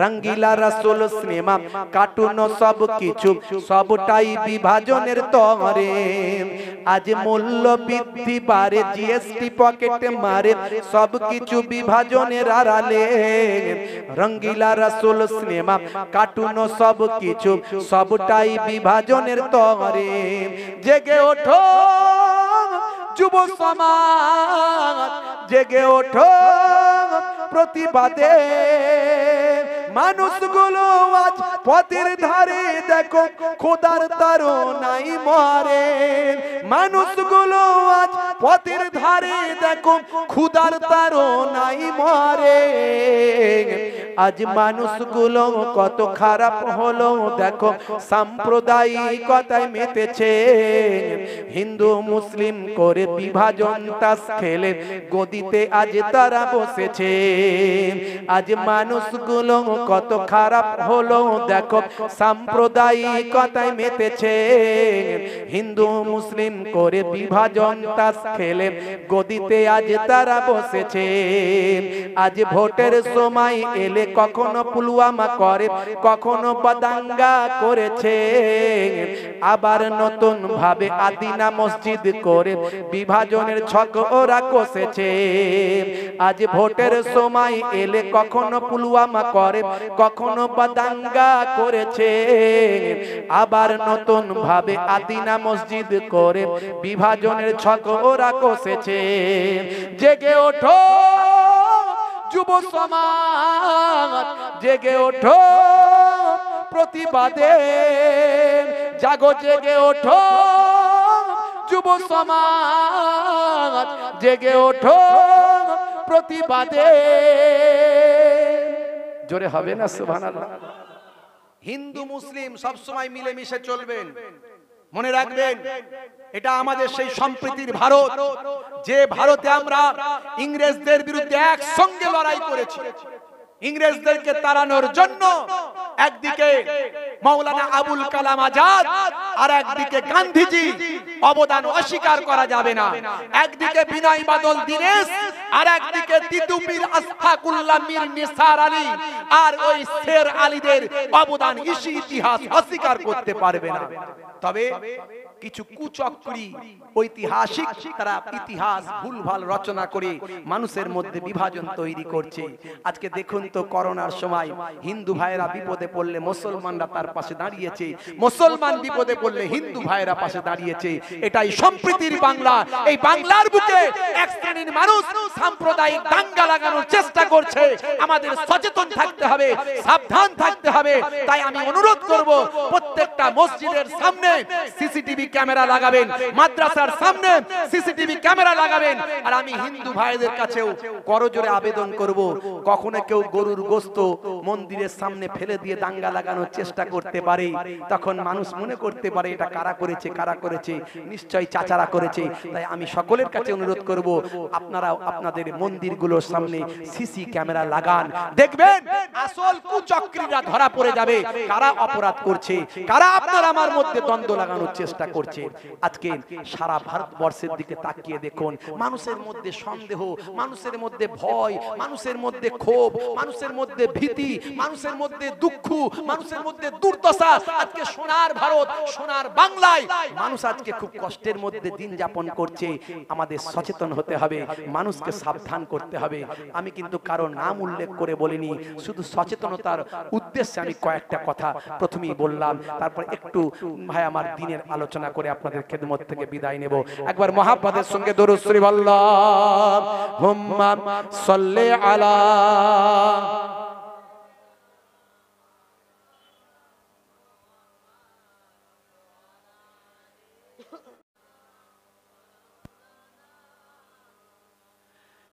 রঙ্গিলা রাসূল সিনেমা কার্টুন সবকিছু সবটাই বিভাজনের তরে। আজ মূল্য বৃদ্ধি বাড়ে, জিএসটি পকেট মারে, সবকিছু বিভাজনের আড়ালে। রঙ্গিলা রাসূল সিনেমা কার্টুন সবকিছু সবটাই বিভাজনের তরে। জেগে ওঠো যুব সমাজ, জেগে ওঠো প্রতিবাদে। মানুষগুলো আজ পথের ধারে দেখো খোদার তাড়নায় মরে। মানুষগুলো আজ পথের ধারে দেখো খোদার তাড়নায় মরে। আজ মানুষগুলো কত খারাপ হলো দেখো, সাম্প্রদায়িকতায় মেতেছে। হিন্দু মুসলিম করে বিভাজন তাস খেলে গদিতে আজ তারা বসেছে। আজ মানুষগুলো কত খারাপ হলো দেখো, সাম্প্রদায়িকতায় মেতেছে। হিন্দু মুসলিম করে বিভাজন তাস খেলে গদিতে আজ তারা বসেছে। আজ ভোটের সময় এলে কখনো পুলওয়ামা করে, কখনো বাদাঙ্গা করেছে। আবার নতুন ভাবে আদিনা মসজিদ করে বিভাজনের ছক ওরা কষেছে। আজ ভোটের সময় এলে কখনো পুলওয়ামা করে, কখনো বাদাঙ্গা করেছে। আবার নতুন ভাবে আদিনা মসজিদ করে বিভাজনের ছক ওরা কষেছে। জেগে ওঠো যুব সমাজ, জেগে ওঠো প্রতিবাদে। জাগো জেগে ওঠো যুব সমাজ, জেগে ওঠো প্রতিবাদে। জোরে হবে না সুবহানাল্লাহ। হিন্দু মুসলিম সব সময় মিলেমিশে চলবেন, মনে রাখবেন এটা আমাদের সেই সম্প্রীতির ভারত, যে ভারতে আমরা ইংরেজদের বিরুদ্ধে একসঙ্গে লড়াই করেছি। ইংরেজদেরকে তাড়ানোর জন্য একদিকে মাওলানা আবুল কালাম আজাদ আর একদিকে গান্ধীজি, অবদান অস্বীকার করা যাবে না। একদিকে বিনয় বাদল দীনেশ আর একদিকে তিতুমির আশফাকুল্লাহ মীর নিসার আলী আর ওই শের আলীদের অবদান ইতিহাস অস্বীকার করতে পারবে না। তবে কিছু কুচক্রী ঐতিহাসিক তারা ইতিহাস ভুলভাল রচনা করে মানুষের মধ্যে বিভাজন তৈরি করছে। আজকে দেখুন তো, করোনার সময় হিন্দু ভাইরা বিপদে পড়লে মুসলমানরা তার পাশে দাঁড়িয়েছে, মুসলমান বিপদে পড়লে হিন্দু ভাইরা পাশে দাঁড়িয়েছে। এটাই সম্প্রীতির বাংলা। এই বাংলার বুকে এক শ্রেণীর মানুষ সাম্প্রদায়িক দাঙ্গা লাগানোর চেষ্টা করছে। আমাদের সচেতন থাকতে হবে, সাবধান থাকতে হবে। তাই আমি অনুরোধ করব, প্রত্যেকটা মসজিদের সামনে সিসিটিভি ক্যামেরা লাগাবেন, মাদ্রাসার সামনে সিসিটিভি ক্যামেরা লাগাবেন। আর আমি হিন্দু ভাইদের কাছেও করজোরে আবেদন করব, কখনো কেউ গরুর গোশত মন্দিরের সামনে ফেলে দিয়ে দাঙ্গা লাগানোর চেষ্টা করতে পারে, তখন মানুষ মনে করতে পারে এটা কারা করেছে, কারা করেছে, নিশ্চয়ই চাচারা করেছে। তাই আমি সকলের কাছে অনুরোধ করব, আপনারাও আপনাদের মন্দিরগুলোর সামনে সিসি ক্যামেরা লাগান। দেখবেন আসল কুচক্রীরা ধরা পড়ে যাবে, কারা অপরাধ করছে, কারা আপনার আমার মধ্যে দ্বন্দ্ব লাগানোর চেষ্টা করছে। আজকে সারা ভারতবর্ষের দিকে তাকিয়ে দেখুন, মানুষের মধ্যে সন্দেহ, মানুষের মধ্যে ভয়, মানুষের মধ্যে ক্ষোভ, মানুষের মধ্যে ভীতি, মানুষের মধ্যে দুঃখ, মানুষের মধ্যে দুর্দশা। আজকে সোনার ভারত, সোনার বাংলায় মানুষ আজকে খুব কষ্টের মধ্যে দিন যাপন করছে। আমাদের সচেতন হতে হবে, মানুষকে সাবধান করতে হবে। আমি কিন্তু কারো নাম উল্লেখ করে বলিনি, শুধু সচেতনতার উদ্দেশ্যে আমি কয়েকটা কথা প্রথমেই বললাম। তারপর একটু ভাই আমার দিনের আলোচনা করে আপনাদের খেদমত থেকে বিদায় নেব। একবার মহাব্বতের সঙ্গে দরুদ শরীফ আল্লাহুম্মা সাল্লি আলা